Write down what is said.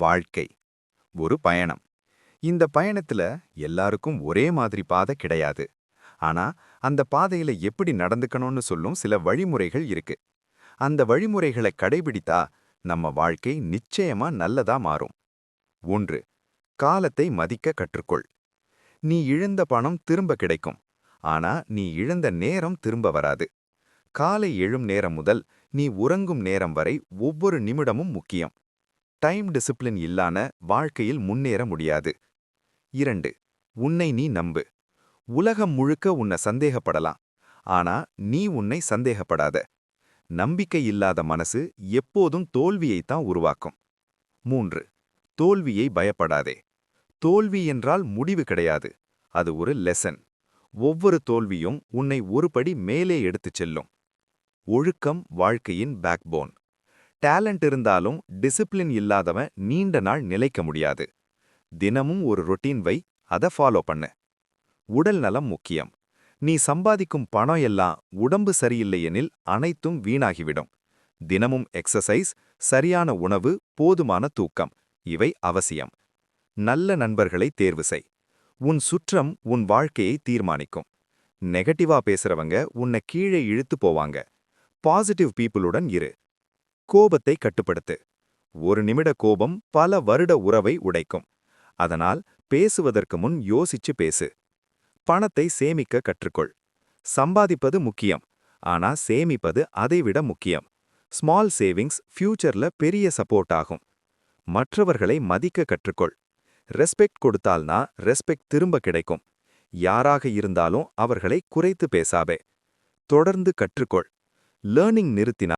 வாழ்க்கை ஒரு பயணம். இந்த பயணத்துல எல்லாருக்கும் ஒரே மாதிரி பாதை கிடையாது. ஆனா அந்த பாதையில எப்படி நடந்துக்கணும்னு சொல்லும் சில வழிமுறைகள் இருக்கு. அந்த வழிமுறைகளை கடைபிடித்தா நம்ம வாழ்க்கை நிச்சயமா நல்லதா மாறும். 1. காலத்தை மதிக்க கற்றுக்கொள். நீ இழந்த பணம் திரும்ப கிடைக்கும். ஆனா நீ இழந்த நேரம் திரும்ப வராது. காலை எழும் நேரம் முதல் நீ உறங்கும் நேரம் வரை ஒவ்வொரு நிமிடமும் முக்கியம். டைம் டிசிப்ளின் இல்லாம வாழ்க்கையில் முன்னேற முடியாது. 2. உன்னை நீ நம்பு. உலகம் முழுக்க உன்னை சந்தேகப்படலாம். ஆனா நீ உன்னை சந்தேகப்படாத. நம்பிக்கை இல்லாத மனசு எப்போதும் தோல்வியைத்தான் உருவாக்கும். 3. தோல்வியை பயப்படாதே. தோல்வி என்றால் முடிவு கிடையாது. அது ஒரு லெசன். ஒவ்வொரு தோல்வியும் உன்னை ஒரு படி மேலே எடுத்துச் செல்லும். ஒழுக்கம் வாழ்க்கையின் பேக்போன். டேலண்ட் இருந்தாலும் டிசிப்ளின் இல்லாதவன் நீண்ட நாள் நிலைக்க முடியாது. தினமும் ஒரு ரொட்டீன் வை, அதை ஃபாலோ பண்ணு. உடல் நலம் முக்கியம். நீ சம்பாதிக்கும் பணம் எல்லாம் உடம்பு சரியில்லையெனில் அனைத்தும் வீணாகிவிடும். தினமும் எக்ஸசைஸ், சரியான உணவு, போதுமான தூக்கம் இவை அவசியம். நல்ல நண்பர்களை தேர்வு செய். உன் சுற்றம் உன் வாழ்க்கையை தீர்மானிக்கும். நெகட்டிவா பேசுறவங்க உன்னை கீழே இழுத்து போவாங்க. பாசிட்டிவ் பீப்புளுடன் இரு. கோபத்தை கட்டுப்படுத்து. ஒரு நிமிட கோபம் பல வருட உறவை உடைக்கும். அதனால் பேசுவதற்கு முன் யோசிச்சு பேசு. பணத்தை சேமிக்க கற்றுக்கொள். சம்பாதிப்பது முக்கியம். ஆனா சேமிப்பது அதைவிட முக்கியம். ஸ்மால் சேவிங்ஸ் ஃபியூச்சர்ல பெரிய சப்போர்ட் ஆகும். மற்றவர்களை மதிக்க கற்றுக்கொள். ரெஸ்பெக்ட் கொடுத்தால்னா ரெஸ்பெக்ட் திரும்ப கிடைக்கும். யாராக இருந்தாலும் அவர்களை குறைத்து பேசாதே. தொடர்ந்து கற்றுக்கொள். லேர்னிங் நிறுத்தினா